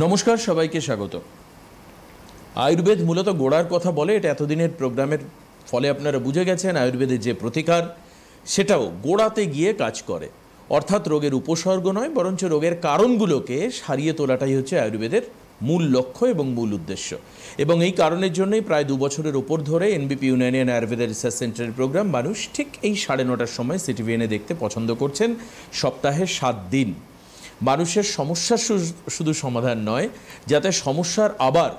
নমস্কার, সবাইকে স্বাগত। আয়ুর্বেদ মূলত গোড়ার কথা বলে, এটা এতদিনের প্রোগ্রামের ফলে আপনারা বুঝে গেছেন। আয়ুর্বেদের যে প্রতিকার সেটাও গোড়াতে গিয়ে কাজ করে, অর্থাৎ রোগের উপসর্গ নয়, বরঞ্চ রোগের কারণগুলোকে সারিয়ে তোলাটাই হচ্ছে আয়ুর্বেদের মূল লক্ষ্য এবং মূল উদ্দেশ্য। এবং এই কারণের জন্যই প্রায় 2 বছরের ওপর ধরে এনবিপি ইউনানিয়ান আয়ুর্বেদা রিসার্চ সেন্টারের প্রোগ্রাম মানুষ ঠিক এই 9:30টার সময় সিটিভিএনে দেখতে পছন্দ করছেন। সপ্তাহে 7 দিন মানুষের সমস্যার শুধু সমাধান নয়, যাতে সমস্যার আবার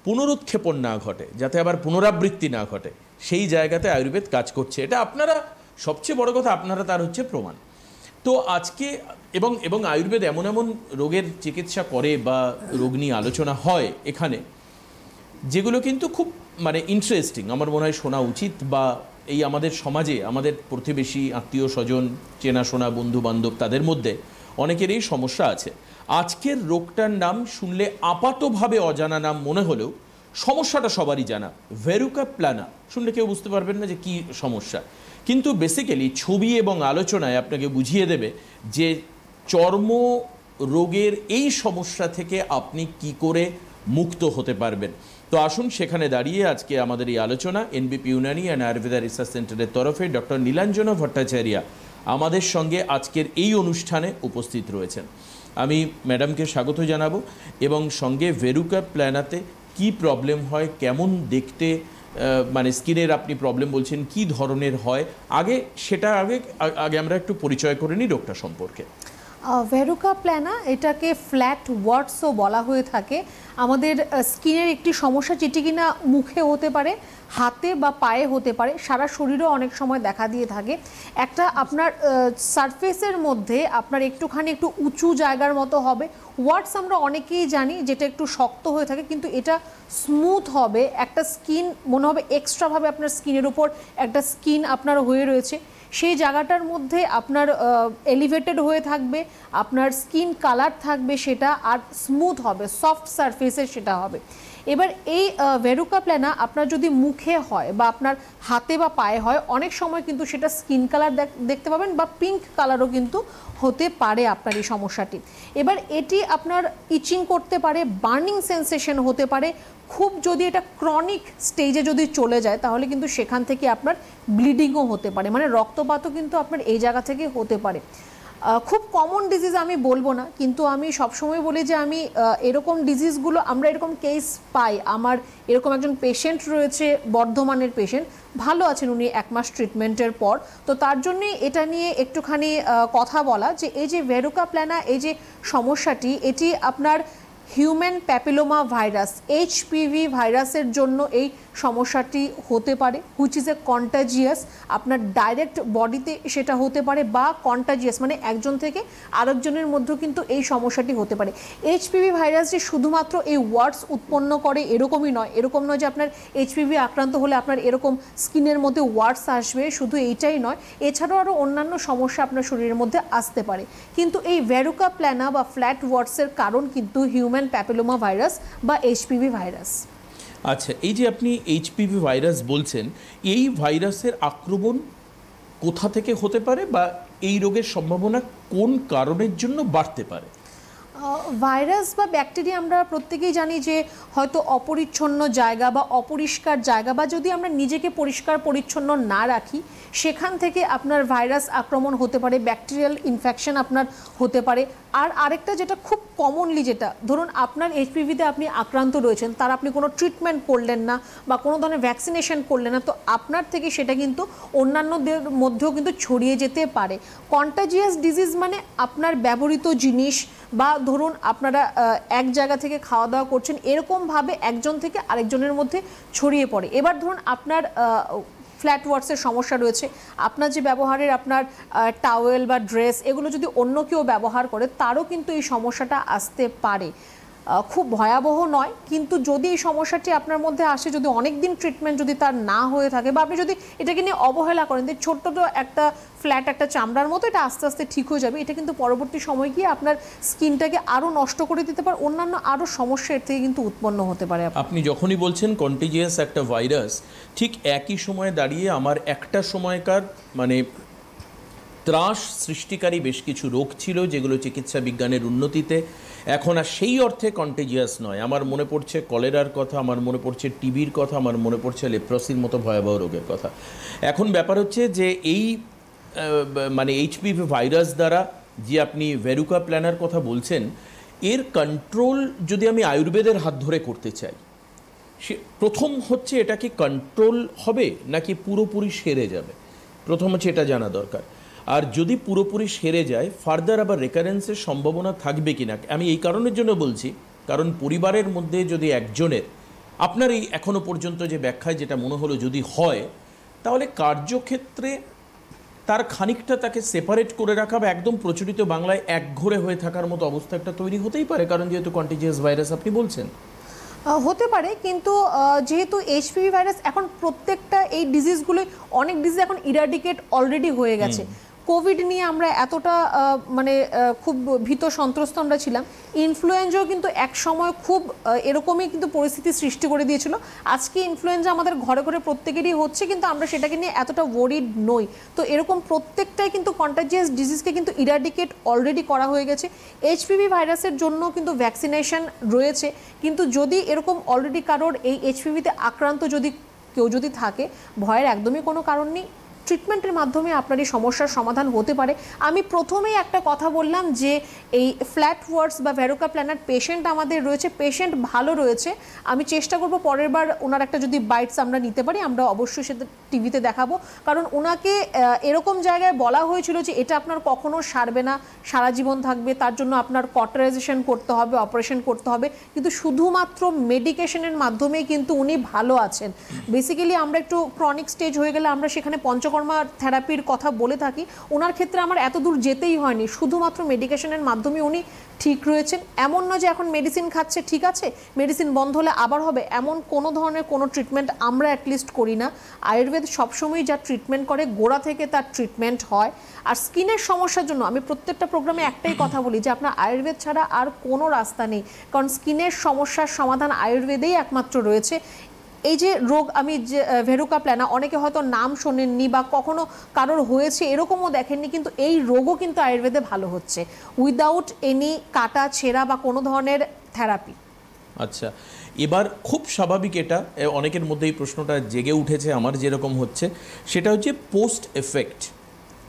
পুনরুৎক্ষেপণ না ঘটে, যাতে আবার পুনরাবৃত্তি না ঘটে, সেই জায়গাতে আয়ুর্বেদ কাজ করছে। এটা আপনারা, সবচেয়ে বড় কথা, আপনারা তার হচ্ছে প্রমাণ। তো আজকে এবং আয়ুর্বেদ এমন এমন রোগের চিকিৎসা করে বা রোগ নিয়ে আলোচনা হয় এখানে, যেগুলো কিন্তু খুব ইন্টারেস্টিং, আমার মনে হয় শোনা উচিত। বা এই আমাদের সমাজে আমাদের প্রতিবেশী, আত্মীয় স্বজন, চেনাশোনা, বন্ধু বান্ধব, তাদের মধ্যে অনেকেরই সমস্যা আছে। আজকের রোগটার নাম শুনলে আপাতভাবে অজানা নাম মনে হলেও সমস্যাটা সবারই জানা, ভেরুকা প্লানা। শুনলে কেউ বুঝতে পারবেন না যে কী সমস্যা, কিন্তু বেসিক্যালি ছবি এবং আলোচনায় আপনাকে বুঝিয়ে দেবে যে চর্ম রোগের এই সমস্যা থেকে আপনি কি করে মুক্ত হতে পারবেন। তো আসুন সেখানে দাঁড়িয়ে আজকে আমাদের এই আলোচনা এনবিপি ইউনানিয়ান আয়ুর্বেদা রিসার্চ সেন্টারের তরফে ডক্টর নীলাঞ্জনা ভট্টাচার্য আমাদের সঙ্গে আজকের এই অনুষ্ঠানে উপস্থিত রয়েছেন। আমি ম্যাডামকে স্বাগত জানাবো, এবং সঙ্গে ভেরুকা প্ল্যানাতে কি প্রবলেম হয়, কেমন দেখতে, স্কিনের আপনি প্রবলেম বলছেন, কি ধরনের হয়, আগে আমরা একটু পরিচয় করে নিই রোগটা সম্পর্কে। ভেরুকা প্ল্যানা, এটাকে ফ্ল্যাট ওয়ার্ডসও বলা হয়ে থাকে। আমাদের স্কিনের একটি সমস্যা, যেটি কিনা মুখে হতে পারে, হাতে বা পায়ে হতে পারে, সারা শরীরেও অনেক সময় দেখা দিয়ে থাকে। একটা আপনার সারফেসের মধ্যে আপনার একটু উঁচু জায়গার মতো হবে। ওয়ার্ডস আমরা অনেকেই জানি, যেটা একটু শক্ত হয়ে থাকে, কিন্তু এটা স্মুথ হবে। একটা স্কিন মনে হবে এক্সট্রাভাবে আপনার স্কিনের উপর একটা স্কিন আপনার হয়ে রয়েছে, সেই জায়গাটার মধ্যে আপনার এলিভেটেড হয়ে থাকবে, আপনার স্কিন কালার থাকবে সেটা, আর স্মুথ হবে, সফট সারফেসে সেটা হবে। এবার এই ভেরুকা প্ল্যানা আপনার যদি মুখে হয় বা আপনার হাতে বা পায়ে হয়, অনেক সময় কিন্তু সেটা স্কিন কালার দেখতে পাবেন, বা পিঙ্ক কালারও কিন্তু হতে পারে আপনার এই সমস্যাটি। এবার এটি আপনার ইচিং করতে পারে, বার্নিং সেন্সেশন হতে পারে। খুব যদি এটা ক্রনিক স্টেজে যদি চলে যায়, তাহলে কিন্তু সেখান থেকে আপনার ব্লিডিংও হতে পারে, রক্তপাতও কিন্তু আপনার এই জায়গা থেকে হতে পারে। খুব কমন ডিজিজ আমি বলবো না, কিন্তু আমি সবসময় বলি যে আমি এরকম ডিজিজগুলো, আমরা এরকম কেস পাই। আমার এরকম একজন পেশেন্ট রয়েছে, বর্ধমানের পেশেন্ট, ভালো আছেন উনি 1 মাস ট্রিটমেন্টের পর। তো তার জন্যই এটা নিয়ে একটুখানি কথা বলা, যে এই যে ভেরুকা প্ল্যানা, এই যে সমস্যাটি, এটি আপনার হিউম্যান প্যাপিলোমা ভাইরাস, এইচপিভি ভাইরাসের জন্য এই সমস্যাটি হতে পারে, হুইচ ইজ এ কন্টাজিয়াস। আপনার ডাইরেক্ট বডিতে সেটা হতে পারে, বা কন্টাজিয়াস একজন থেকে আরেকজনের মধ্যেও কিন্তু এই সমস্যাটি হতে পারে। এইচপিভি ভাইরাস যে শুধুমাত্র এই ওয়ার্ডস উৎপন্ন করে এরকমই নয়, এরকম নয় যে আপনার এইচপিভি আক্রান্ত হলে আপনার এরকম স্কিনের মধ্যে ওয়ার্ডস আসবে, শুধু এইটাই নয়, এছাড়াও আরও অন্যান্য সমস্যা আপনার শরীরের মধ্যে আসতে পারে। কিন্তু এই ভেরুকা প্ল্যানা বা ফ্ল্যাট ওয়ার্ডসের কারণ কিন্তু হিউম্যান প্যাপিলোমা ভাইরাস বা এইচপিভি ভাইরাস। আচ্ছা, এই যে আপনি এইচপিভি ভাইরাস বলছেন, এই ভাইরাসের আক্রমণ কোথা থেকে হতে পারে, বা এই রোগের সম্ভাবনা কোন কারণের জন্য বাড়তে পারে? ভাইরাস বা ব্যাকটেরিয়া আমরা প্রত্যেকেই জানি যে হয়তো অপরিচ্ছন্ন জায়গা বা অপরিষ্কার জায়গা, বা যদি আমরা নিজেকে পরিষ্কার পরিচ্ছন্ন না রাখি, সেখান থেকে আপনার ভাইরাস আক্রমণ হতে পারে, ব্যাকটেরিয়াল ইনফেকশন আপনার হতে পারে। আর আরেকটা যেটা খুব কমনলি, যেটা ধরুন আপনার এইচপিভিতে আপনি আক্রান্ত রয়েছেন, তার আপনি কোনো ট্রিটমেন্ট করলেন না বা কোনো ধরনের ভ্যাকসিনেশন করলেন না, তো আপনার থেকে সেটা কিন্তু অন্যান্যদের মধ্যেও কিন্তু ছড়িয়ে যেতে পারে। কন্টাজিয়াস ডিজিজ আপনার ব্যবহৃত জিনিস, বা ধরুন আপনারা এক জায়গা থেকে খাওয়া দাওয়া করছেন, এরকমভাবে একজন থেকে আরেকজনের মধ্যে ছড়িয়ে পড়ে। এবার ধরুন আপনার ফ্ল্যাট ওয়ার্ডসের সমস্যা রয়েছে, আপনার যে ব্যবহারের আপনার টাওয়েল বা ড্রেস, এগুলো যদি অন্য কেউ ব্যবহার করে, তারও কিন্তু এই সমস্যাটা আসতে পারে। খুব ভয়াবহ নয়, কিন্তু যদি এই সমস্যাটি আপনার মধ্যে আসে, যদি অনেক দিন ট্রিটমেন্ট যদি তার না হয়ে থাকে, বা আপনি যদি এটাকে নিয়ে অবহেলা করেন, যে ছোট্ট তো একটা ফ্ল্যাট, একটা চামড়ার মতো, এটা আস্তে আস্তে ঠিক হয়ে যাবে, এটা কিন্তু পরবর্তী সময় গিয়ে আপনার স্কিনটাকে আরও নষ্ট করে দিতে পারে, অন্যান্য আরও সমস্যা এর থেকে কিন্তু উৎপন্ন হতে পারে। আপনি যখনই বলছেন কন্টিজিয়াস একটা ভাইরাস, ঠিক একই সময়ে দাঁড়িয়ে আমার একটা সময়কার ত্রাস সৃষ্টিকারী বেশ কিছু রোগ ছিল, যেগুলো চিকিৎসা বিজ্ঞানের উন্নতিতে এখন আর সেই অর্থে কন্টেজিয়াস নয়। আমার মনে পড়ছে কলেরার কথা, আমার মনে পড়ছে টিবির কথা, আমার মনে পড়ছে লেপ্রসির মতো ভয়াবহ রোগের কথা। এখন ব্যাপার হচ্ছে যে এই মানে এইচপিভি ভাইরাস দ্বারা যে আপনি ভেরুকা প্ল্যানার কথা বলছেন, এর কন্ট্রোল যদি আমি আয়ুর্বেদের হাত ধরে করতে চাই, সে প্রথম হচ্ছে এটা কি কন্ট্রোল হবে নাকি পুরোপুরি সেরে যাবে, প্রথম হচ্ছে এটা জানা দরকার। আর যদি পুরোপুরি সেরে যায়, ফার্দার আবার রেকারেন্সের সম্ভাবনা থাকবে কিনা। আমি এই কারণের জন্য বলছি, কারণ পরিবারের মধ্যে যদি একজনের, আপনার এই এখনো পর্যন্ত যে ব্যাখ্যায় যেটা মনে হলো যদি হয়, তাহলে কার্যক্ষেত্রে তার খানিকটা তাকে সেপারেট করে রাখা বা একদম প্রচলিত বাংলায় একঘরে হয়ে থাকার মতো অবস্থা একটা তৈরি হতেই পারে, কারণ যেহেতু কন্টিজিয়াস ভাইরাস আপনি বলছেন। হতে পারে, কিন্তু যেহেতু এইচপিভি ভাইরাস এখন প্রত্যেকটা এই ডিজিজগুলো, অনেক ডিজিজ এখন ইরাডিকেট অলরেডি হয়ে গেছে। কোভিড নিয়ে আমরা এতটা মানে খুব ভীত সন্ত্রস্ত আমরা ছিলাম। ইনফ্লুয়েঞ্জাও কিন্তু এক সময় খুব এরকমই কিন্তু পরিস্থিতি সৃষ্টি করে দিয়েছিল। আজকে ইনফ্লুয়েঞ্জা আমাদের ঘরে ঘরে প্রত্যেকেরই হচ্ছে, কিন্তু আমরা সেটাকে নিয়ে এতটা ওয়ারিড নই। তো এরকম প্রত্যেকটাই কিন্তু কন্টাজিয়াস ডিজিজকে কিন্তু ইরাডিকেট অলরেডি করা হয়ে গেছে। এইচপিভি ভাইরাসের জন্য কিন্তু ভ্যাকসিনেশন রয়েছে, কিন্তু যদি এরকম অলরেডি কারোর এই এইচপিভিতে আক্রান্ত কেউ যদি থাকে, ভয়ের একদমই কোনো কারণ নেই। ট্রিটমেন্টের মাধ্যমে আপনার এই সমস্যার সমাধান হতে পারে। আমি প্রথমেই একটা কথা বললাম যে এই ফ্ল্যাট ওয়ার্ডস বা ভেরুকা প্ল্যানার পেশেন্ট আমাদের রয়েছে, পেশেন্ট ভালো রয়েছে। আমি চেষ্টা করব পরের বার ওনার একটা যদি বাইটস আমরা নিতে পারি, আমরা অবশ্যই সেটা টিভিতে দেখাবো। কারণ ওনাকে এরকম জায়গায় বলা হয়েছিল যে এটা আপনার কখনো সারবে না, সারা জীবন থাকবে, তার জন্য আপনার কটারাইজেশন করতে হবে, অপারেশন করতে হবে, কিন্তু শুধুমাত্র মেডিকেশনের মাধ্যমেই কিন্তু উনি ভালো আছেন। বেসিক্যালি আমরা একটু ক্রনিক স্টেজ হয়ে গেলে আমরা সেখানে পঞ্চকর্মা থেরাপির কথা বলে থাকি। ওনার ক্ষেত্রে আমার এত দূর যেতেই হয়নি, শুধুমাত্র মেডিকেশনের মাধ্যমে উনি ঠিক রয়েছেন। এমন নয় যে এখন মেডিসিন খাচ্ছে ঠিক আছে, মেডিসিন বন্ধ হলে আবার হবে, এমন কোনো ধরনের কোনো ট্রিটমেন্ট আমরা অ্যাটলিস্ট করি না। আয়ুর্বেদ সবসময় যা ট্রিটমেন্ট করে গোড়া থেকে তার ট্রিটমেন্ট হয়। আর স্কিনের সমস্যার জন্য আমি প্রত্যেকটা প্রোগ্রামে একটাই কথা বলি যে আপনার আয়ুর্বেদ ছাড়া আর কোনো রাস্তা নেই, কারণ স্কিনের সমস্যার সমাধান আয়ুর্বেদেই একমাত্র রয়েছে। এই যে রোগ, আমি যে ভেরুকা প্ল্যানা, অনেকে হয়তো নাম শোনেননি বা কখনো কারোর হয়েছে এরকমও দেখেননি, কিন্তু এই রোগও কিন্তু আয়ুর্বেদে ভালো হচ্ছে উইদাউট এনি কাটা ছেঁড়া বা কোনো ধরনের থেরাপি। আচ্ছা, এবার খুব স্বাভাবিক, এটা অনেকের মধ্যে এই প্রশ্নটা জেগে উঠেছে, আমার যেরকম হচ্ছে, সেটা হচ্ছে পোস্ট এফেক্ট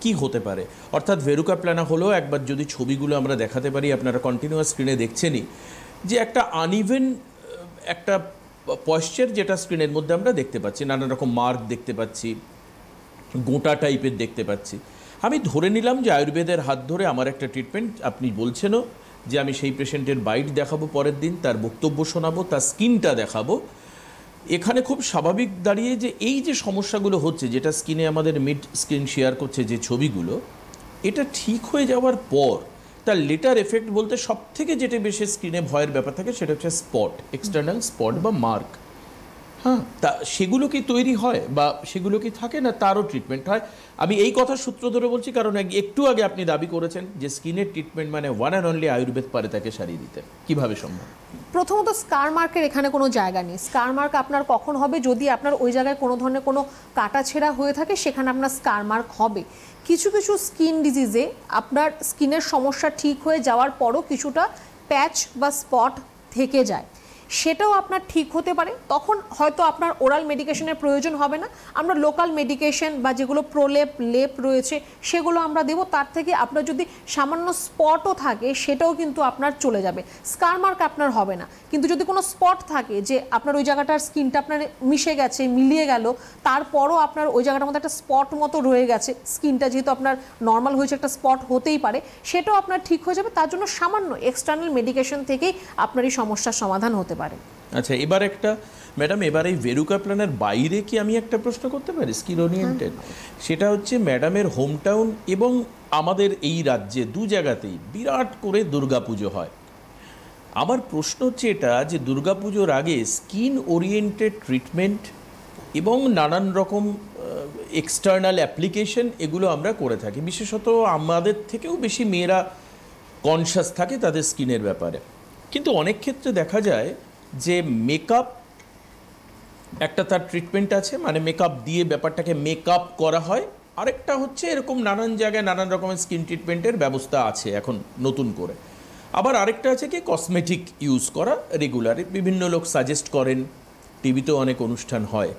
কি হতে পারে। অর্থাৎ ভেরুকা প্ল্যানা হলো, একবার যদি ছবিগুলো আমরা দেখাতে পারি, আপনারা কন্টিনিউয়াস স্ক্রিনে দেখছেনই যে একটা আনইভেন একটা পয়েশ্চার, যেটা স্ক্রিনের মধ্যে আমরা দেখতে পাচ্ছি, নানা রকম মার্ক দেখতে পাচ্ছি, গোটা টাইপের দেখতে পাচ্ছি। আমি ধরে নিলাম যে আয়ুর্বেদের হাত ধরে আমার একটা ট্রিটমেন্ট, আপনি বলছেনও যে আমি সেই পেশেন্টের বাইট দেখাবো, পরের দিন তার বক্তব্য শোনাবো, তার স্কিনটা দেখাবো। এখানে খুব স্বাভাবিক দাঁড়িয়ে যে এই যে সমস্যাগুলো হচ্ছে, যেটা স্কিনে আমাদের মিড স্ক্রিন শেয়ার করছে যে ছবিগুলো, এটা ঠিক হয়ে যাওয়ার পর তার লেটার এফেক্ট বলতে সব থেকে যেটা বেশি স্ক্রিনে ভয়ের ব্যাপার থাকে সেটা হচ্ছে স্পট, এক্সটার্নাল স্পট বা মার্ক। হ্যাঁ, তা সেগুলো কি তৈরি হয় বা সেগুলো কি থাকে না, তারও ট্রিটমেন্ট হয়। আমি এই কথা সূত্র ধরে বলছি কারণ একটু আগে আপনি দাবি করেছেন যে স্কিনের ট্রিটমেন্ট মানে ওয়ান অ্যান্ড অনলি আয়ুর্বেদ পারে তাকে সারিয়ে দিতে। কিভাবে সম্ভব? প্রথমত স্কার মার্কের এখানে কোনো জায়গা নেই। স্কার মার্ক আপনার কখন হবে, যদি আপনার ওই জায়গায় কোনো ধরনের কোনো কাটা ছেঁড়া হয়ে থাকে, সেখানে আপনার স্কার মার্ক হবে। কিছু কিছু স্কিন ডিজিজে আপনার স্কিনের সমস্যা ঠিক হয়ে যাওয়ার পরও কিছুটা প্যাচ বা স্পট থেকে যায়, সেটাও আপনার ঠিক হতে পারে। তখন হয়তো আপনার ওরাল মেডিকেশনের প্রয়োজন হবে না, আমরা লোকাল মেডিকেশন বা যেগুলো প্রলেপ লেপ রয়েছে সেগুলো আমরা দেবো। তার থেকে আপনার যদি সামান্য স্পটও থাকে সেটাও কিন্তু আপনার চলে যাবে, স্কার মার্ক আপনার হবে না। কিন্তু যদি কোনো স্পট থাকে যে আপনার ওই জায়গাটার স্কিনটা আপনার মিশে গেছে, মিলিয়ে গেল, তারপরও আপনার ওই জায়গাটার মধ্যে একটা স্পট মতো রয়ে গেছে, স্কিনটা যেহেতু আপনার নর্মাল হয়েছে একটা স্পট হতেই পারে, সেটাও আপনার ঠিক হয়ে যাবে। তার জন্য সামান্য এক্সটার্নাল মেডিকেশন থেকেই আপনার এই সমস্যার সমাধান হতে পারে। আচ্ছা, এবার একটা ম্যাডাম, এবার এই ভেরুকা প্ল্যানার বাইরে কি আমি একটা প্রশ্ন করতে পারি স্কিন ওরিয়েন্টেড? সেটা হচ্ছে ম্যাডামের হোম টাউন এবং আমাদের এই রাজ্যে দু জায়গাতেই বিরাট করে দুর্গাপুজো হয়। আমার প্রশ্ন হচ্ছে এটা যে দুর্গাপুজোর আগে স্কিন ওরিয়েন্টেড ট্রিটমেন্ট এবং নানান রকম এক্সটার্নাল অ্যাপ্লিকেশন এগুলো আমরা করে থাকি, বিশেষত আমাদের থেকেও বেশি মেয়েরা কনসাস থাকে তাদের স্কিনের ব্যাপারে। কিন্তু অনেক ক্ষেত্রে দেখা যায় যে মেকআপ একটা তার ট্রিটমেন্ট আছে, মানে মেকআপ দিয়ে ব্যাপারটাকে মেকআপ করা হয়। আরেকটা হচ্ছে এরকম নানান জায়গায় নানান রকমের স্কিন ট্রিটমেন্টের ব্যবস্থা আছে এখন নতুন করে। আবার আরেকটা আছে কি কসমেটিক ইউজ করা রেগুলার, বিভিন্ন লোক সাজেস্ট করেন, টিভিতেও অনেক অনুষ্ঠান হয়।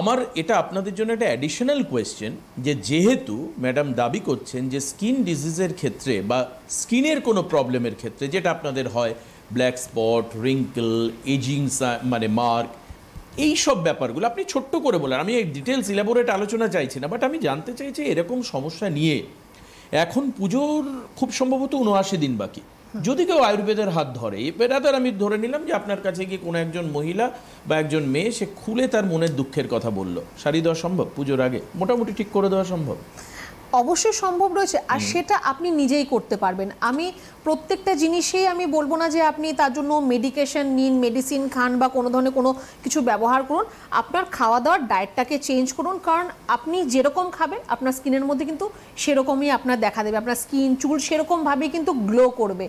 আমার এটা আপনাদের জন্য একটা অ্যাডিশনাল কোয়েশ্চেন, যে যেহেতু ম্যাডাম দাবি করছেন যে স্কিন ডিজিজের ক্ষেত্রে বা স্কিনের কোনো প্রবলেমের ক্ষেত্রে যেটা আপনাদের হয় ব্ল্যাক স্পট, রিঙ্কল, এজিং মানে মার্ক, এই সব ব্যাপারগুলো আপনি ছোট্ট করে বলেন, আমি এই ডিটেলস ইলাবোরেট আলোচনা চাইছি না, বাট আমি জানতে চাইছি এরকম সমস্যা নিয়ে এখন পুজোর খুব সম্ভবত 79 দিন বাকি, যদি কেউ আয়ুর্বেদের হাত ধরে, বেরাদার আমি ধরে নিলাম যে আপনার কাছে গিয়ে কোনো একজন মহিলা বা একজন মেয়ে সে খুলে তার মনের দুঃখের কথা বলল, সারিয়ে দেওয়া সম্ভব পুজোর আগে? মোটামুটি ঠিক করে দেওয়া সম্ভব? অবশ্যই সম্ভব রয়েছে, আর সেটা আপনি নিজেই করতে পারবেন। আমি প্রত্যেকটা জিনিসেই আমি বলবো না যে আপনি তার জন্য মেডিকেশন নিন, মেডিসিন খান বা কোনো ধরনের কোনো কিছু ব্যবহার করুন। আপনার খাওয়া দাওয়ার ডায়েটটাকে চেঞ্জ করুন, কারণ আপনি যেরকম খাবেন আপনার স্কিনের মধ্যে কিন্তু সেরকমই আপনার দেখা দেবে, আপনার স্কিন চুল সেরকমভাবেই কিন্তু গ্লো করবে।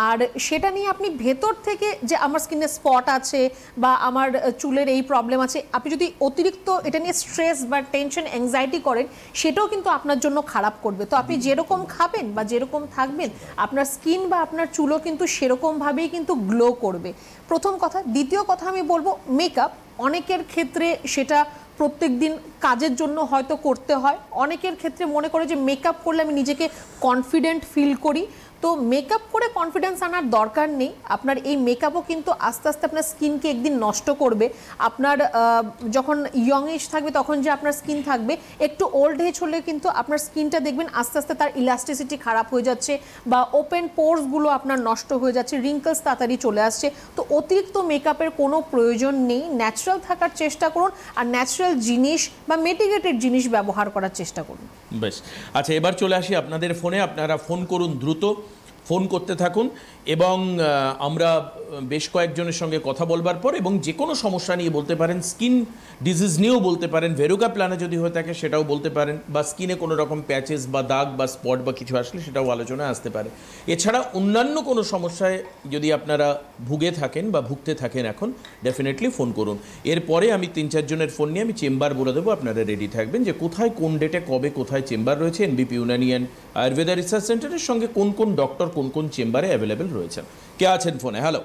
আর সেটা নিয়ে আপনি ভেতর থেকে যে আমার স্কিনে স্পট আছে বা আমার চুলের এই প্রবলেম আছে, আপনি যদি অতিরিক্ত এটা নিয়ে স্ট্রেস বা টেনশন অ্যাংজাইটি করেন, সেটাও কিন্তু আপনার জন্য খারাপ করবে। তো আপনি যেরকম খাবেন বা যেরকম থাকবেন আপনার স্কিন বা আপনার চুলও কিন্তু সেরকমভাবেই কিন্তু গ্লো করবে, প্রথম কথা। দ্বিতীয় কথা আমি বলবো মেকআপ, অনেকের ক্ষেত্রে সেটা প্রত্যেক দিন কাজের জন্য হয়তো করতে হয়, অনেকের ক্ষেত্রে মনে করে যে মেকআপ করলে আমি নিজেকে কনফিডেন্ট ফিল করি। তো মেকআপ করে কনফিডেন্স আনার দরকার নেই, আপনার এই মেকআপও কিন্তু আস্তে আস্তে আপনার স্কিনকে একদিন নষ্ট করবে। আপনার যখন ইয়ং এজ থাকবে তখন যে আপনার স্কিন থাকবে, একটু ওল্ড এজ হলে কিন্তু আপনার স্কিনটা দেখবেন আস্তে আস্তে তার ইলাস্টিসিটি খারাপ হয়ে যাচ্ছে বা ওপেন পোরসগুলো আপনার নষ্ট হয়ে যাচ্ছে, রিঙ্কলস তাড়াতাড়ি চলে আসছে। তো অতিরিক্ত মেকআপের কোনো প্রয়োজন নেই, ন্যাচারাল থাকার চেষ্টা করুন আর ন্যাচারাল জিনিস বা মেডিকেটেড জিনিস ব্যবহার করার চেষ্টা করুন। বেশ, আচ্ছা এবার চলে আসি আপনাদের ফোনে। আপনারা ফোন করুন, দ্রুত ফোন করতে থাকুন এবং আমরা বেশ কয়েকজনের সঙ্গে কথা বলবার পর এবং যে কোনো সমস্যা নিয়ে বলতে পারেন, স্কিন ডিজিজ নিয়েও বলতে পারেন, ভেরুকা প্ল্যানা যদি হয়ে থাকে সেটাও বলতে পারেন, বা স্কিনে কোনো রকম প্যাচেস বা দাগ বা স্পট বা কিছু আসলে সেটাও আলোচনায় আসতে পারে। এছাড়া অন্যান্য কোনো সমস্যায় যদি আপনারা ভুগে থাকেন বা ভুগতে থাকেন এখন, ডেফিনেটলি ফোন করুন। এরপরে আমি 3-4 জনের ফোন নিয়ে আমি চেম্বার বলে দেবো, আপনারা রেডি থাকবেন যে কোথায় কোন ডেটে কবে কোথায় চেম্বার রয়েছে, এনবিপি ইউনানি অ্যান্ড আয়ুর্বেদা রিসার্চ সেন্টারের সঙ্গে কোন কোন ডক্টর কোন কোন চেম্বারে অ্যাভেলেবেল রয়েছেন। কে আছেন ফোনে? হ্যালো।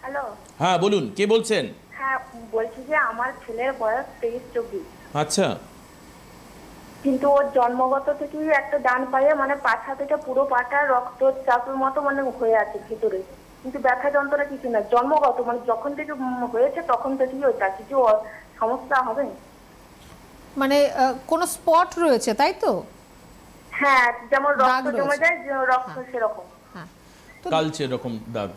হ্যালো, হ্যাঁ বলুন, কে বলছেন? হ্যাঁ বলছি যে আমার ছেলের বয়স 23-24। আচ্ছা, কিন্তু ওর জন্মগত থেকেই একটা ডান পায়ে মানে পাছা থেকে পুরো পাটা রক্তচাপের মতো মানে হয়ে আছে ভিতরে, কিন্তু ব্যথা যন্ত্রণা কিছু না, জন্মগত মানে যখন থেকে হয়েছে তখন থেকেই ওইটা। কিছু সমস্যা হবে? মানে কোনো স্পট রয়েছে তাই তো? হ্যাঁ, যেমন দাগ রক্ত জমে রয়েছে। যায় রক্ত সেরকম। হ্যাঁ, তো কালচে এরকম দাগ।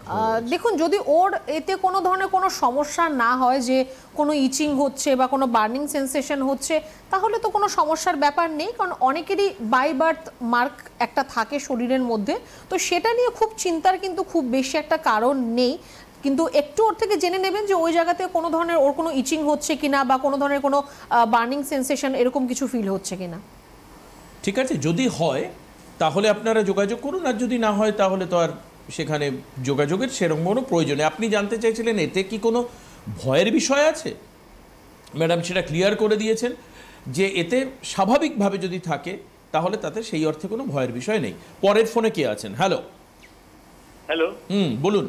দেখুন, যদি ওর এতে কোনো ধরনের কোনো সমস্যা না হয়, যে কোনো ইচিং হচ্ছে বা কোনো বার্নিং সেন্সেশন হচ্ছে, তাহলে তো কোনো সমস্যার ব্যাপার নেই, কারণ অনেকেরই বাই বার্থ মার্ক একটা থাকে শরীরের মধ্যে, তো সেটা নিয়ে খুব চিন্তার কিন্তু খুব বেশি একটা কারণ নেই। কিন্তু একটু ওর থেকে জেনে নেবেন যে ওই জায়গাতে কোনো ধরনের ওর কোনো ইচিং হচ্ছে কিনা বা কোনো ধরনের কোনো বার্নিং সেন্সেশন এরকম কিছু ফিল হচ্ছে কিনা। ঠিক আছে, যদি হয় তাহলে আপনারা যোগাযোগ করুন, আর যদি না হয় তাহলে তো আর সেখানে যোগাযোগের সেরকম কোনো প্রয়োজন নেই। আপনি জানতে চাইছিলেন এতে কি কোনো ভয়ের বিষয় আছে? ম্যাডাম সেটা ক্লিয়ার করে দিয়েছেন যে এতে স্বাভাবিকভাবে যদি থাকে তাহলে তাতে সেই অর্থে কোনো ভয়ের বিষয় নেই। পরের ফোনে কে আছেন? হ্যালো। হ্যালো, বলুন।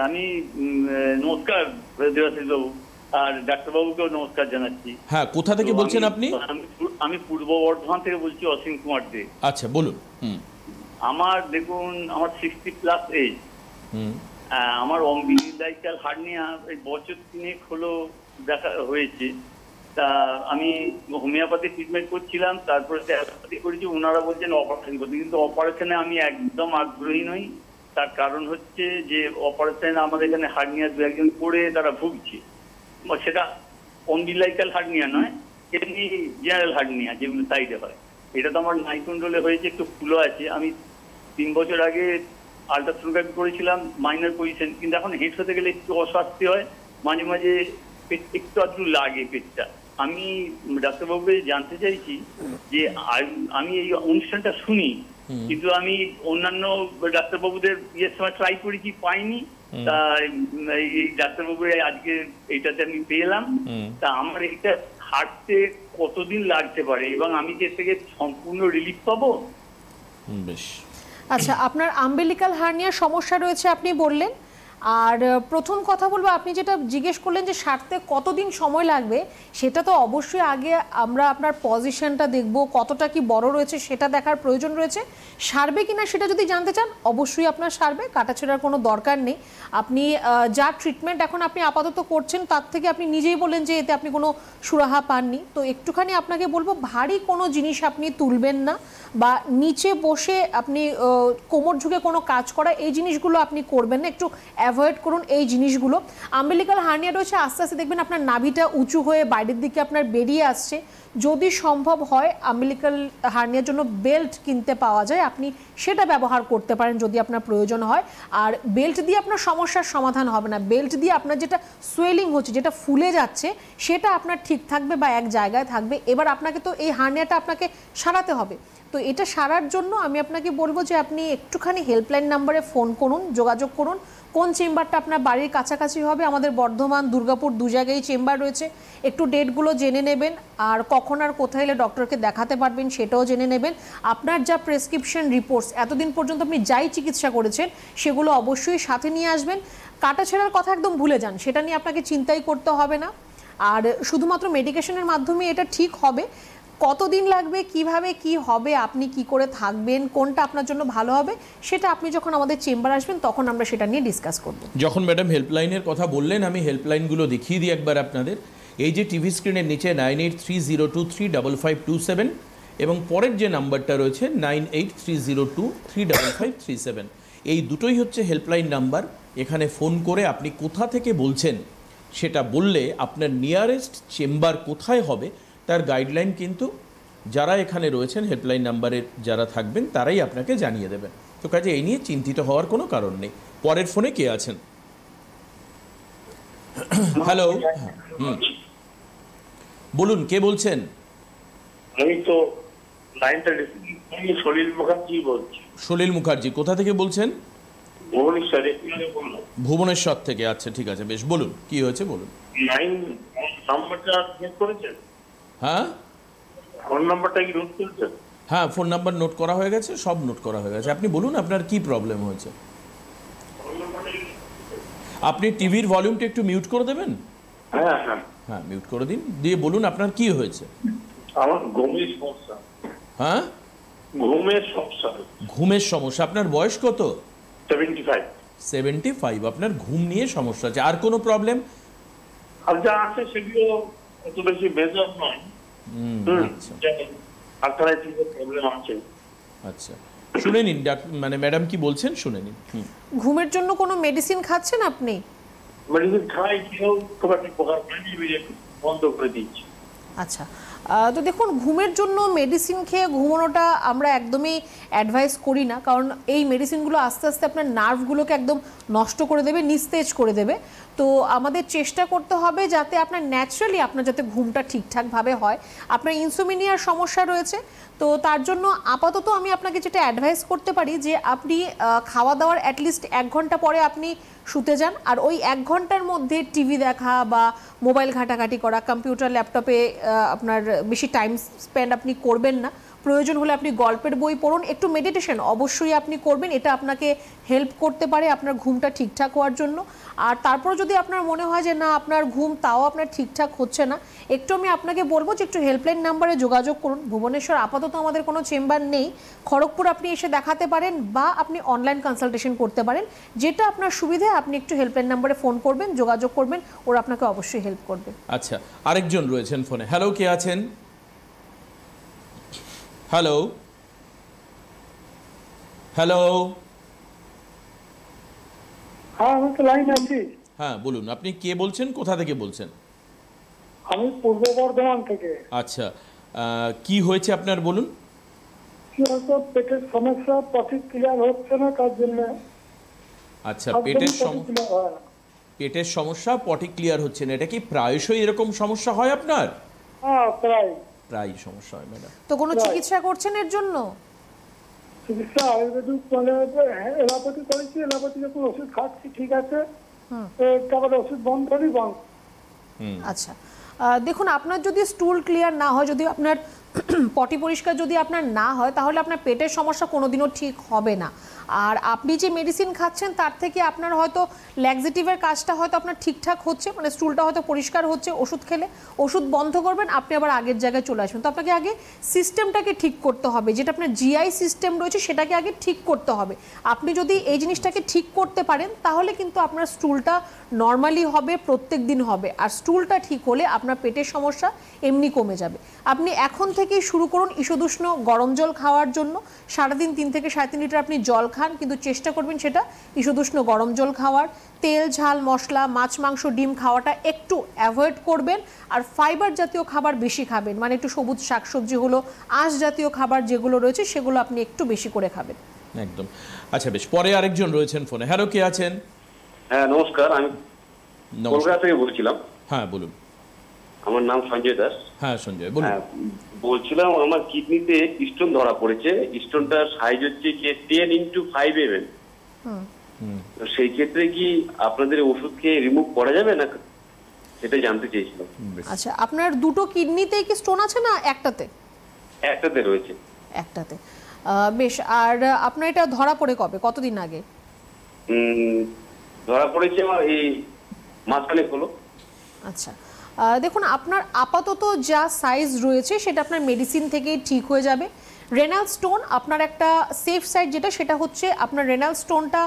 আমি নমস্কার দেবাশিস বাবু, আর ডাক্তারবাবুকেও নমস্কার জানাচ্ছি। হ্যাঁ, কোথা থেকে বলছেন আপনি? আমি পূর্ব বর্ধমান থেকে বলছি, অসীম কুমার দে। আচ্ছা বলুন। আমার দেখুন, আমার 60+ এজ। আমার অম্বিলিকাল হার্নিয়া এই বছর 3 হলো দেখা হয়েছে। তা আমি হোমিওপ্যাথি ট্রিটমেন্ট করছিলাম, তারপরে অ্যালোপ্যাথি করেছি, ওনারা বলছেন অপারেশন করতে, কিন্তু অপারেশনে আমি একদম আগ্রহী নই। তার কারণ হচ্ছে যে অপারেশন আমাদের এখানে হার্নিয়া 2-1 করে তারা ভুগছে, সেটা অম্বিলিকাল হার্নিয়া নয়, এমনি জেনারেল হার্নিয়া যেগুলো সাইডে হয়। এটা তো আমার নাইকন্ড্রোলে হয়েছে, একটু ফুলো আছে। আমি 3 বছর আগে আল্ট্রাসোনোগ্রাফি করেছিলাম, মাইনর পজিশন, কিন্তু এখন হেড হতে গেলে একটু অস্বস্তি হয়, মাঝে মাঝে পেট একটু আধটু লাগে পেটটা। আমি ডাক্তারবাবুকে জানতে চাইছি যে আমি এই অনুষ্ঠানটা শুনি, কিন্তু আমি অন্যান্য ডাক্তারবাবুদের সময় ট্রাই করেছি, পাইনি। তা এই ডাক্তারবাবুর আজকে এইটাতে আমি পেলাম। তা আমার এটা হাঁটতে কতদিন লাগতে পারে এবং আমি কি এর থেকে সম্পূর্ণ রিলিফ পাবো? বেশ, আচ্ছা, আপনার আম্বিলিকাল হার্নিয়ার সমস্যা রয়েছে আপনি বললেন। আর প্রথম কথা বলবো, আপনি যেটা জিজ্ঞেস করলেন যে সারতে কতদিন সময় লাগবে, সেটা তো অবশ্যই আগে আমরা আপনার পজিশনটা দেখব, কতটা কি বড় রয়েছে সেটা দেখার প্রয়োজন রয়েছে। সারবে কিনা সেটা যদি জানতে চান, অবশ্যই আপনার সারবে, কাটাছেড়ার কোনো দরকার নেই। আপনি যা ট্রিটমেন্ট এখন আপনি আপাতত করছেন তার থেকে আপনি নিজেই বললেন যে এতে আপনি কোনো সুরাহা পাননি। তো একটুখানি আপনাকে বলবো, ভারী কোনো জিনিস আপনি তুলবেন না, বা নিচে বসে আপনি কোমর ঝুঁকে কোনো কাজ করা, এই জিনিসগুলো আপনি করবেন না, একটু অ্যাভয়েড করুন এই জিনিসগুলো। আম্বিলিকাল হার্নিয়া রয়েছে, আস্তে আস্তে দেখবেন আপনার নাভিটা উঁচু হয়ে বাইরের দিকে আপনার বেরিয়ে আসছে। যদি সম্ভব হয় আম্বিলিকাল হার্নিয়ার জন্য বেল্ট কিনতে পাওয়া যায়, আপনি সেটা ব্যবহার করতে পারেন যদি আপনার প্রয়োজন হয়। আর বেল্ট দিয়ে আপনার সমস্যার সমাধান হবে না, বেল্ট দিয়ে আপনার যেটা সোয়েলিং হচ্ছে, যেটা ফুলে যাচ্ছে, সেটা আপনার ঠিক থাকবে বা এক জায়গায় থাকবে। এবার আপনাকে তো এই হার্নিয়াটা আপনাকে সারাতে হবে। তো এটা সারার জন্য আমি আপনাকে বলবো যে আপনি একটুখানি হেল্পলাইন নাম্বারে ফোন করুন, যোগাযোগ করুন। কোন চেম্বারটা আপনার বাড়ির কাছাকাছি হবে, আমাদের বর্ধমান, দুর্গাপুর দু জায়গায় চেম্বার রয়েছে, একটু ডেটগুলো জেনে নেবেন। আর কখন আর কোথায় এলে ডক্টরকে দেখাতে পারবেন সেটাও জেনে নেবেন। আপনার যা প্রেসক্রিপশন রিপোর্টস, এতদিন পর্যন্ত আপনি যাই চিকিৎসা করেছেন সেগুলো অবশ্যই সাথে নিয়ে আসবেন। কাটাছেঁড়ার কথা একদম ভুলে যান, সেটা নিয়ে আপনাকে চিন্তাই করতে হবে না। আর শুধুমাত্র মেডিকেশনের মাধ্যমে এটা ঠিক হবে। কতদিন লাগবে, কিভাবে কি হবে, আপনি কি করে থাকবেন, কোনটা আপনার জন্য ভালো হবে, সেটা আপনি যখন আমাদের চেম্বার আসবেন তখন আমরা সেটা নিয়ে ডিসকাস করব। যখন ম্যাডাম হেল্পলাইনের কথা বললেন, আমি হেল্পলাইনগুলো দেখিয়ে দিই একবার আপনাদের। এই যে টিভি স্ক্রিনের নিচে 9830235527 এবং পরের যে নাম্বারটা রয়েছে 9830235537, এই দুটোই হচ্ছে হেল্পলাইন নাম্বার। এখানে ফোন করে আপনি কোথা থেকে বলছেন সেটা বললে আপনার নিয়ারেস্ট চেম্বার কোথায় হবে তার গাইডলাইন কিন্তু যারা এখানে রয়েছেন হেল্পলাইন নাম্বারের যারা থাকবেন তারাই আপনাকে জানিয়ে দেবেন। তো কাজে এই নিয়ে চিন্তিত হওয়ার কোনো কারণ নেই। পরের ফোনে কে আছেন? হ্যালো, বলুন কে বলছেন? আমি তো লাইনটা সলিল মুখার্জি বলছি। সলিল মুখার্জি, কোথা থেকে বলছেন? ভুবনেশ্বরে। ভুবনেশ্বর থেকে, আচ্ছা ঠিক আছে, বেশ বলুন কি হয়েছে বলুন। লাইন নাম্বারটা চেক করেছেন? হ্যাঁ, ফোন নাম্বারটা কি নোট করেছেন? হ্যাঁ ফোন নাম্বার নোট করা হয়ে গেছে, সব নোট করা হয়ে গেছে। আপনি বলুন আপনার কি প্রবলেম হয়েছে। আপনি টিভির ভলিউমটা একটু মিউট করে দেবেন। হ্যাঁ হ্যাঁ হ্যাঁ মিউট করে দিন, দিয়ে বলুন আপনার কি হয়েছে। আমার ঘুমের সমস্যা। হ্যাঁ, ঘুমের সমস্যা। ঘুমের সমস্যা। আপনার বয়স কত? 75। 75। আপনার ঘুম নিয়ে সমস্যা আছে, আর কোনো প্রবলেম? আর যা আছে সেগুলো এত বেশি মেজর নয়। আর্থারাইটিসের প্রবলেম আছে। আচ্ছা, শুনে নিন মানে ম্যাডাম কি বলছেন শুনে নিন। ঘুমের জন্য কোনো মেডিসিন খাচ্ছেন আপনি? মেডিসিন খাই, কেউ খুব একটা উপকার পাইনি, বন্ধ করে দিচ্ছি। আচ্ছা, তো দেখুন, ঘুমের জন্য মেডিসিন খেয়ে ঘুমানোটা আমরা একদমই অ্যাডভাইস করি না, কারণ এই মেডিসিনগুলো আস্তে আস্তে আপনার নার্ভগুলোকে একদম নষ্ট করে দেবে, নিস্তেজ করে দেবে। তো আমাদের চেষ্টা করতে হবে যাতে আপনার ন্যাচারালি আপনার যাতে ঘুমটা ঠিকঠাকভাবে হয়। আপনার ইনসোমনিয়ার সমস্যা রয়েছে, তো তার জন্য আপাতত আমি আপনাকে যেটা অ্যাডভাইস করতে পারি যে আপনি খাওয়া দাওয়ার অ্যাটলিস্ট 1 ঘন্টা পরে আপনি শুতে যান। আর ওই 1 ঘন্টার মধ্যে টিভি দেখা বা মোবাইল ঘাটাঘাটি করা, কম্পিউটার ল্যাপটপে আপনার বেশি টাইম স্পেন্ড আপনি করবেন না। প্রয়োজন হলে আপনি গল্পের বই পড়ুন, একটু মেডিটেশন অবশ্যই আপনি করবেন, এটা আপনাকে হেল্প করতে পারে আপনার ঘুমটা ঠিকঠাক হওয়ার জন্য। আর তারপর যদি আপনার মনে হয় যে না আপনার ঘুম তাও আপনার ঠিকঠাক হচ্ছে না, একটু আমি আপনাকে বলবো যে একটু হেল্পলাইন নাম্বারে যোগাযোগ করুন। ভুবনেশ্বর আপাতত আমাদের কোনো চেম্বার নেই, খড়গপুর আপনি এসে দেখাতে পারেন বা আপনি অনলাইন কনসালটেশন করতে পারেন, যেটা আপনার সুবিধে। আপনি একটু হেল্পলাইন নাম্বারে ফোন করবেন, যোগাযোগ করবেন, ওরা আপনাকে অবশ্যই হেল্প করবে। আচ্ছা, আরেকজন রয়েছেন ফোনে। হ্যালো, কে আছেন? হ্যালো হ্যালো হ্যাঁ, আমি তো লাইন আছি। হ্যাঁ বলুন, আপনি কে বলছেন, কোথা থেকে বলছেন? আমি পূর্ব বর্ধমান থেকে। আচ্ছা, কি হয়েছে আপনার বলুন। কি হয়তো পেটের সমস্যা, পটি ক্লিয়ার হচ্ছে না, তার জন্য। আচ্ছা, পেটের সমস্যা, পটি ক্লিয়ার হচ্ছে না, এটা কি প্রায়শই এরকম সমস্যা হয় আপনার? হ্যাঁ, প্রায় সমস্যা হয় ম্যাডাম। তো কোনো চিকিৎসা করছেন এর জন্য? চিকিৎসা আয়ুর্বেদিক এলোপ্যাথি করেছি, এলোপ্যাথি যখন ওষুধ খাচ্ছি ঠিক আছে, তারপরে ওষুধ বন্ধ করি বন্ধ। আচ্ছা, দেখুন আপনার যদি স্টুল ক্লিয়ার না হয়, যদি আপনার পটি পরিষ্কার যদি আপনার না হয় তাহলে আপনার পেটের সমস্যা কোনোদিনও ঠিক হবে না। আর আপনি যে মেডিসিন খাচ্ছেন তার থেকে আপনার হয়তো ল্যাক্সেটিভের কাজটা হয়তো আপনার ঠিকঠাক হচ্ছে, মানে স্টুলটা হয়তো পরিষ্কার হচ্ছে, ওষুধ খেলে ওষুধ বন্ধ করবেন, আপনি আবার আগের জায়গায় চলে আসবেন। তো আপনাকে আগে সিস্টেমটাকে ঠিক করতে হবে, যেটা আপনার জিআই সিস্টেম রয়েছে সেটাকে আগে ঠিক করতে হবে। আপনি যদি এই জিনিসটাকে ঠিক করতে পারেন তাহলে কিন্তু আপনার স্টুলটা নর্মালি হবে, প্রত্যেক দিন হবে। আর স্টুলটা ঠিক হলে আপনার পেটের সমস্যা এমনি কমে যাবে। আপনি এখন থেকেই শুরু করুন ঈষদুষ্ণ গরম জল খাওয়ার জন্য। সারাদিন 3 থেকে 3.5 লিটার আপনি জল খান, কিন্তু চেষ্টা করবেন সেটা ঈষদুষ্ণ গরম জল খাওয়ার। তেল ঝাল মশলা, মাছ মাংস ডিম খাওয়াটা একটু অ্যাভয়েড করবেন। আর ফাইবার জাতীয় খাবার বেশি খাবেন, মানে একটু সবুজ শাকসবজি হলো, আঁশ জাতীয় খাবার যেগুলো রয়েছে সেগুলো আপনি একটু বেশি করে খাবেন। একদম। আচ্ছা বেশ, পরে আরেকজন রয়েছেন ফোনে। হ্যালো, কে আছেন? হ্যাঁ নমস্কার, আমি কলকাতা থেকে বলছিলাম। হ্যাঁ বলুন। আমার নাম সঞ্জয় দাস। হ্যাঁ সঞ্জয় বলুন। বলছিলাম আমার কিডনিতে স্টোন ধরা পড়েছে। স্টোনটার সাইজ হচ্ছে 10x5 mm। সেই ক্ষেত্রে কি আপনাদের ওষুধ খেয়ে রিমুভ করা যাবে না, সেটা জানতে চেয়েছিলাম। আচ্ছা, আপনার দুটো কিডনিতেই কি স্টোন আছে না একটাতে? একটাতে রয়েছে। একটাতে, বেশ। আর আপনার এটা ধরা পড়ে কবে, কতদিন আগে? ধরা পড়েছে আমার এই মাসখানেক হলো। আচ্ছা, দেখুন আপনার আপাতত যা সাইজ রয়েছে সেটা আপনার মেডিসিন থেকেই ঠিক হয়ে যাবে। রেনাল স্টোন আপনার একটা সেফ সাইড যেটা, সেটা হচ্ছে আপনার রেনাল স্টোনটা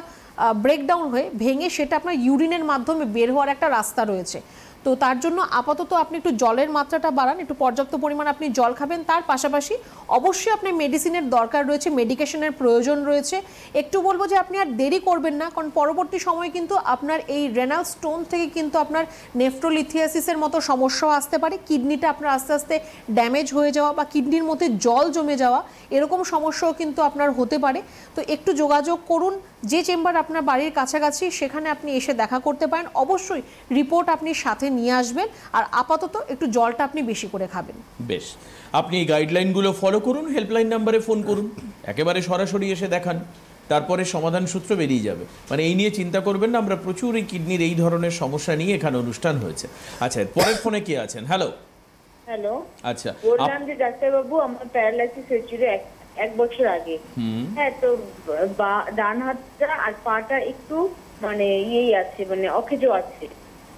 ব্রেকডাউন হয়ে ভেঙে সেটা আপনার ইউরিনের মাধ্যমে বের হওয়ার একটা রাস্তা রয়েছে। তো তার জন্য আপাতত আপনি একটু জলের মাত্রাটা বাড়ান, একটু পর্যাপ্ত পরিমাণ আপনি জল খাবেন। তার পাশাপাশি অবশ্যই আপনি মেডিসিনের দরকার রয়েছে, মেডিকেশনের প্রয়োজন রয়েছে। একটু বলবো যে আপনি আর দেরি করবেন না, কারণ পরবর্তী সময়ে কিন্তু আপনার এই রেনাল স্টোন থেকে কিন্তু আপনার নেফ্রোলিথিয়াসিসের মতো সমস্যাও আসতে পারে। কিডনিটা আপনার আস্তে আস্তে ড্যামেজ হয়ে যাওয়া বা কিডনির মধ্যে জল জমে যাওয়া, এরকম সমস্যাও কিন্তু আপনার হতে পারে। তো একটু যোগাযোগ করুন, যে চেম্বার আপনার বাড়ির কাছাকাছি সেখানে আপনি এসে দেখা করতে পারেন। অবশ্যই রিপোর্ট আপনি সাথে নিয়ে আসবেন, আর আপাতত একটু জলটা আপনি বেশি করে খাবেন। বেশ, আপনি এই গাইডলাইনগুলো ফলো করুন, হেল্পলাইন নাম্বারে ফোন করুন, একেবারে সরাসরি এসে দেখান, তারপরে সমাধান সূত্র বেরিয়ে যাবে। মানে এই নিয়ে চিন্তা করবেন না, আমরা প্রচুর এই কিডনির এই ধরনের সমস্যা নিয়ে এখানে অনুষ্ঠান হয়েছে। আচ্ছা, পরের ফোনে কে আছেন? হ্যালো। হ্যালো, আচ্ছা, বললাম যে ডাক্তারবাবু আমার প্যারালাইসিস হয়েছিল এক বছর আগে। হ্যাঁ, তো ডান হাতটা আর পাটা একটু মানে ইয়েই আছে, মানে অকেজো আছে,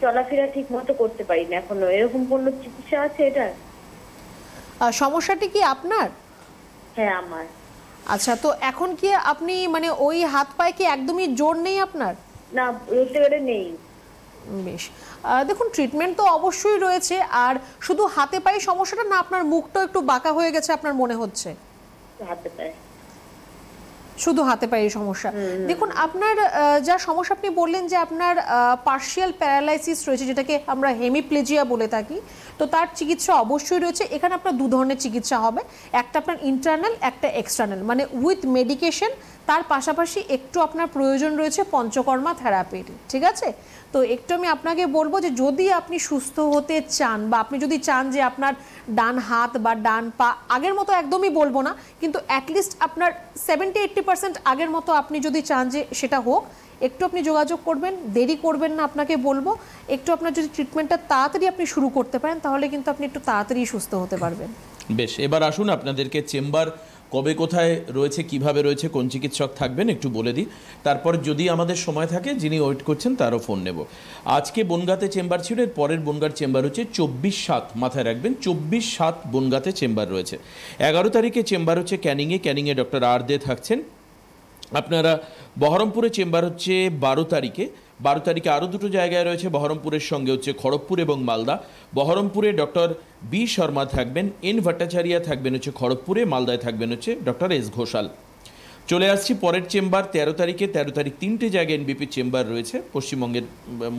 চলাফেরা ঠিক মতো করতে পারি না এখনো। এরকম কোনো চিকিৎসা আছে এটা? সমস্যাটি কি আপনার? হ্যাঁ আমার। আচ্ছা, তো এখন কি আপনি মানে ওই হাত পায়ে কি একদমই জোর নেই আপনার? না, বলতে গেলে নেই। বেশ, দেখুন ট্রিটমেন্ট তো অবশ্যই রয়েছে। আর শুধু হাতে পায়ে সমস্যাটা না, আপনার মুখটাও একটু বাঁকা হয়ে গেছে আপনার মনে হচ্ছে? হাতে পায়ে, শুধু হাতে পায়ে সমস্যা। দেখুন আপনার যা সমস্যা আপনি বললেন যে আপনার পার্শিয়াল প্যারালাইসিস রয়েছে, যেটাকে আমরা হেমিপ্লেজিয়া বলে থাকি। তো তার চিকিৎসা অবশ্যই রয়েছে। এখানে আপনার 2 ধরনের চিকিৎসা হবে, একটা আপনার ইন্টারনাল, একটা এক্সটার্নাল, মানে উইথ মেডিকেশন। তার পাশাপাশি একটু আপনার প্রয়োজন রয়েছে পঞ্চকর্মা থেরাপির, ঠিক আছে? তো একটু আমি আপনাকে বলবো যে যদি আপনি সুস্থ হতে চান, বা আপনি যদি চান যে আপনার ডান হাত বা ডান পা আগের মতো, একদমই বলবো না, কিন্তু অ্যাটলিস্ট আপনার 70-80% আগের মতো আপনি যদি চান যে সেটা হোক, একটু আপনি যোগাযোগ করবেন, দেরি করবেন না। আপনাকে বলবো একটু আপনার যদি ট্রিটমেন্টটা তাড়াতাড়ি আপনি শুরু করতে পারেন তাহলে কিন্তু আপনি একটু তাড়াতাড়ি সুস্থ হতে পারবেন। বেশ, এবার আসুন আপনাদেরকে চেম্বার কবে কোথায় রয়েছে, কিভাবে রয়েছে, কোন চিকিৎসক থাকবেন একটু বলে দিই। তারপর যদি আমাদের সময় থাকে, যিনি ওয়েট করছেন তারও ফোন নেব। আজকে বনগাঁতে চেম্বার ছিল, এর পরের বনগাঁর চেম্বার হচ্ছে 24/7, মাথায় রাখবেন 24/7 বনগাঁতে চেম্বার রয়েছে। 11 তারিখে চেম্বার হচ্ছে ক্যানিংয়ে ডক্টর আর দে থাকছেন। আপনারা বহরমপুরে চেম্বার হচ্ছে 12 তারিখে আরও 2টো জায়গায় রয়েছে, বহরমপুরের সঙ্গে হচ্ছে খড়গপুর এবং মালদা। বহরমপুরে ডক্টর বি শর্মা থাকবেন, এন ভট্টাচার্য থাকবেন হচ্ছে খড়গপুরে, মালদায় থাকবেন হচ্ছে ডক্টর এস ঘোষাল। চলে আসছি পরের চেম্বার 13 তারিখ 3টে জায়গায় এনবিপির চেম্বার রয়েছে পশ্চিমবঙ্গের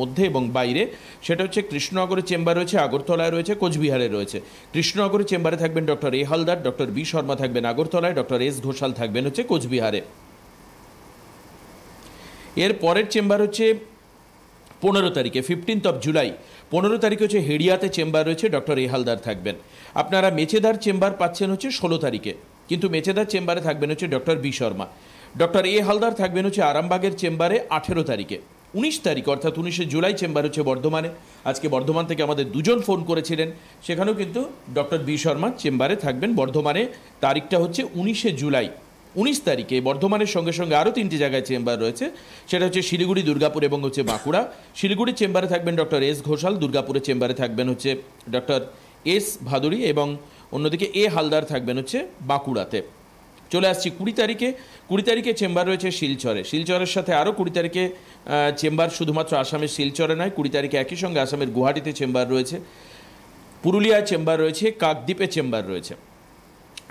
মধ্যে এবং বাইরে। সেটা হচ্ছে কৃষ্ণনগরের চেম্বার রয়েছে, আগরতলায় রয়েছে, কোচবিহারে রয়েছে। কৃষ্ণনগরের চেম্বারে থাকবেন doctor A Haldar, doctor B Sharma থাকবেন আগরতলায়, ডক্টর এস ঘোষাল থাকবেন হচ্ছে কোচবিহারে। এর পরের চেম্বার হচ্ছে 15 তারিখে, 15 জুলাই 15 তারিখে হচ্ছে হেড়িয়াতে চেম্বার রয়েছে, ডক্টর এ হালদার থাকবেন। আপনারা মেচেদার চেম্বার পাচ্ছেন হচ্ছে 16 তারিখে, কিন্তু মেচেদার চেম্বারে থাকবেন হচ্ছে doctor B Sharma. Doctor A Haldar থাকবেন হচ্ছে আরামবাগের চেম্বারে 18 তারিখে। 19 তারিখ অর্থাৎ 19শে জুলাই চেম্বার হচ্ছে বর্ধমানে। আজকে বর্ধমান থেকে আমাদের দুজন ফোন করেছিলেন, সেখানেও কিন্তু ডক্টর বি শর্মা চেম্বারে থাকবেন বর্ধমানে। তারিখটা হচ্ছে 19শে জুলাই। 19 তারিখে বর্ধমানের সঙ্গে সঙ্গে আরও 3টি জায়গায় চেম্বার রয়েছে, সেটা হচ্ছে শিলিগুড়ি, দুর্গাপুর এবং হচ্ছে বাঁকুড়া। শিলিগুড়ির চেম্বারে থাকবেন ডক্টর এস ঘোষাল, দুর্গাপুরের চেম্বারে থাকবেন হচ্ছে ডক্টর এস ভাদুড়ি এবং অন্যদিকে এ হালদার থাকবেন হচ্ছে বাঁকুড়াতে। চলে আসছি 20 তারিখে। 20 তারিখে চেম্বার রয়েছে শিলচরে। শিলচরের সাথে আরও 20 তারিখে চেম্বার শুধুমাত্র আসামের শিলচরে নয়, 20 তারিখে একই সঙ্গে আসামের গুয়াহাটিতে চেম্বার রয়েছে, পুরুলিয়ায় চেম্বার রয়েছে, কাকদ্বীপে চেম্বার রয়েছে।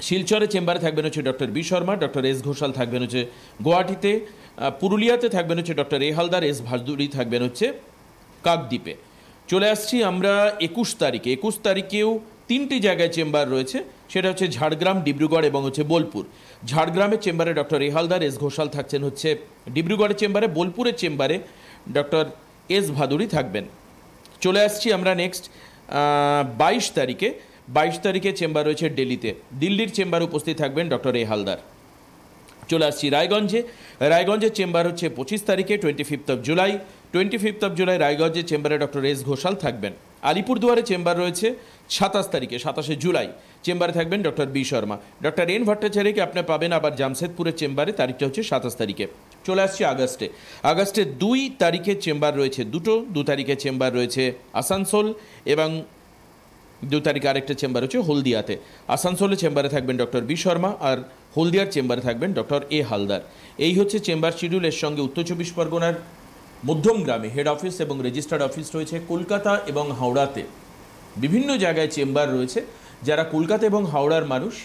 শিলচরে চেম্বারে থাকবেন হচ্ছে doctor B Sharma, doctor S Ghoshal থাকবেন হচ্ছে গুয়াহাটিতে, পুরুলিয়াতে থাকবেন হচ্ছে doctor A Haldar, S Bhaduri থাকবেন হচ্ছে কাকদ্বীপে। চলে আসছি আমরা 21 তারিখে। 21 তারিখেও 3টি জায়গায় চেম্বার রয়েছে, সেটা হচ্ছে ঝাড়গ্রাম, ডিব্রুগড় এবং হচ্ছে বোলপুর। ঝাড়গ্রামের চেম্বারে doctor A Haldar, S Ghoshal থাকছেন হচ্ছে ডিব্রুগড়ের চেম্বারে, বোলপুরের চেম্বারে ডক্টর এস ভাদুড়ি থাকবেন। চলে আসছি আমরা নেক্সট 22 তারিখে। 22 তারিখে চেম্বার রয়েছে দিল্লিতে। দিল্লির চেম্বারে উপস্থিত থাকবেন ডক্টর এ হালদার। চলে আসছি রায়গঞ্জে। রায়গঞ্জের চেম্বার হচ্ছে 25 তারিখে, 25 জুলাই। 25 জুলাই রায়গঞ্জের চেম্বারে ডক্টর এস ঘোষাল থাকবেন। আলিপুরদুয়ারে চেম্বার রয়েছে 27 তারিখে, 27শে জুলাই চেম্বারে থাকবেন doctor B Sharma. Doctor N ভট্টাচার্যকে আপনি পাবেন আবার জামশেদপুরের চেম্বারে, তারিখটা হচ্ছে 27 তারিখে। চলে আসছি আগস্টে। আগস্টে 2 তারিখে চেম্বার রয়েছে দুটো। 2 তারিখে চেম্বার রয়েছে আসানসোল এবং 2 তারিখে আরেকটা চেম্বার হচ্ছে হলদিয়াতে। আসানসোলের চেম্বারে থাকবেন ডক্টর বি শর্মা আর হলদিয়ার চেম্বারে থাকবেন ডক্টর এ হালদার। এই হচ্ছে চেম্বার শিডিউলের সঙ্গে উত্তর 24 পরগনার মধ্যমগ্রামে হেড অফিস এবং রেজিস্টার্ড অফিস রয়েছে। কলকাতা এবং হাওড়াতে বিভিন্ন জায়গায় চেম্বার রয়েছে। যারা কলকাতা এবং হাওড়ার মানুষ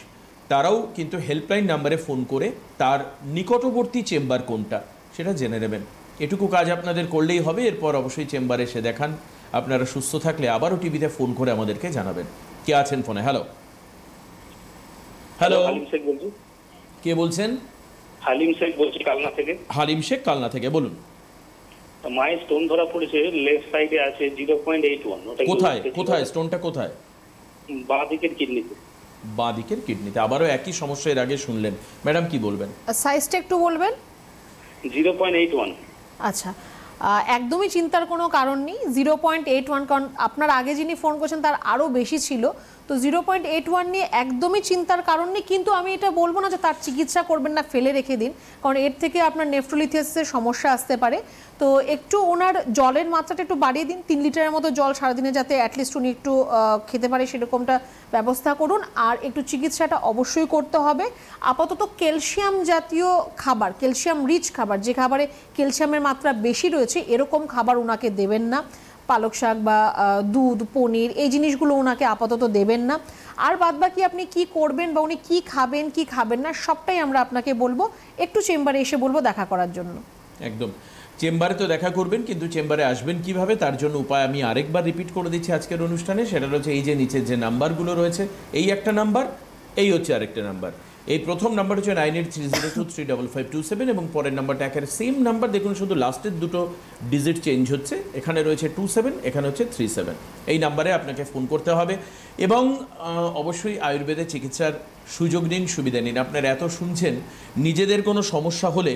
তারাও কিন্তু হেল্পলাইন নাম্বারে ফোন করে তার নিকটবর্তী চেম্বার কোনটা সেটা জেনে নেবেন। এটুকু কাজ আপনাদের করলেই হবে। এরপর অবশ্যই চেম্বারে এসে দেখান। আপনারা সুস্থ থাকলে আবারও টিভিতে ফোন করে আমাদেরকে জানাবেন। কে আছেন ফোনে? হ্যালো হ্যালো, হালিম শেখ বলছি। কে বলছেন? হালিম শেখ বলছি, কালনা থেকে। হালিম শেখ, কালনা থেকে, বলুন। মায়ের স্টোন ধরা পড়েছে, লেফট সাইডে আছে 0.81। কোথায় কোথায় স্টোনটা? কোথায়? বাঁ দিকের কিডনিতে। বাঁ দিকের কিডনিতে। আবারও একই সমস্যা এর আগে শুনলেন। ম্যাডাম কি বলবেন? সাইজটা একটু বলবেন। 0.81। আচ্ছা, একদমই চিন্তার কোনো কারণ নেই। 0.81, কারণ আপনার আগে যিনি ফোন করছেন তার আরও বেশি ছিল। তো 0.81 নিয়ে একদমই চিন্তার কারণ নেই, কিন্তু আমি এটা বলবো না যে তার চিকিৎসা করবেন না, ফেলে রেখে দিন, কারণ এর থেকে আপনার নেফ্রোলিথিয়াসিসের সমস্যা আসতে পারে। তো একটু ওনার জলের মাত্রাটা একটু বাড়িয়ে দিন, 3 লিটারের মতো জল সারাদিনে যাতে অ্যাটলিস্ট উনি একটু খেতে পারে সেরকমটা ব্যবস্থা করুন। আর একটু চিকিৎসাটা অবশ্যই করতে হবে। আপাতত ক্যালসিয়াম জাতীয় খাবার, ক্যালসিয়াম রিচ খাবার, যে খাবারে ক্যালসিয়ামের মাত্রা বেশি রয়েছে এরকম খাবার ওনাকে দেবেন না। পালক শাক বা দুধ, পনির, এই জিনিসগুলো ওনাকে আপাতত দেবেন না। আর বাদবাকি আপনি কি করবেন বা উনি কী খাবেন কি খাবেন না সবটাই আমরা আপনাকে বলবো। একটু চেম্বারে এসে বলবো দেখা করার জন্য। একদম, চেম্বারে তো দেখা করবেন, কিন্তু চেম্বারে আসবেন কিভাবে তার জন্য উপায় আমি আরেকবার রিপিট করে দিচ্ছি আজকের অনুষ্ঠানে। সেটা রয়েছে এই যে নিচের যে নাম্বারগুলো রয়েছে, এই একটা নাম্বার, এই হচ্ছে আরেকটা নাম্বার। এই প্রথম নাম্বার হচ্ছে 9830235527 এবং পরের নাম্বারটা একেবারে সেম নাম্বার। দেখুন শুধু লাস্টের দুটো ডিজিট চেঞ্জ হচ্ছে, এখানে রয়েছে 27, এখানে হচ্ছে 37। এই নাম্বারে আপনাকে ফোন করতে হবে এবং অবশ্যই আয়ুর্বেদের চিকিৎসার সুযোগ নিন, সুবিধা নিন। আপনারা এত শুনছেন, নিজেদের কোনো সমস্যা হলে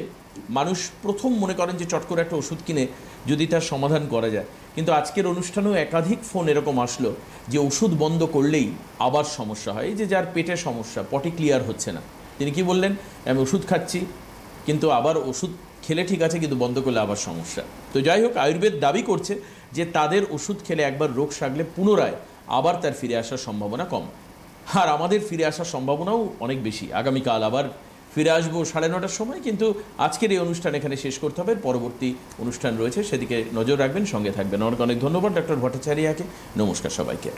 মানুষ প্রথম মনে করেন যে চট করে একটা ওষুধ কিনে যদি তার সমাধান করা যায়, কিন্তু আজকের অনুষ্ঠানেও একাধিক ফোন এরকম আসলো যে ওষুধ বন্ধ করলেই আবার সমস্যা হয়। এই যে যার পেটে সমস্যা, পটি ক্লিয়ার হচ্ছে না, তিনি কি বললেন, আমি ওষুধ খাচ্ছি কিন্তু আবার ওষুধ খেলে ঠিক আছে কিন্তু বন্ধ করলে আবার সমস্যা। তো যাই হোক, আয়ুর্বেদ দাবি করছে যে তাদের ওষুধ খেলে একবার রোগ সারলে পুনরায় আবার তার ফিরে আসার সম্ভাবনা কম। আর আমাদের ফিরে আসার সম্ভাবনাও অনেক বেশি। আগামীকাল আবার ফিরে আসবো 9:30টার সময়, কিন্তু আজকের এই অনুষ্ঠান এখানে শেষ করতে হবে। পরবর্তী অনুষ্ঠান রয়েছে, সেদিকে নজর রাখবেন, সঙ্গে থাকবেন। অনেক অনেক ধন্যবাদ ডক্টর ভট্টাচার্যকে। নমস্কার সবাইকে।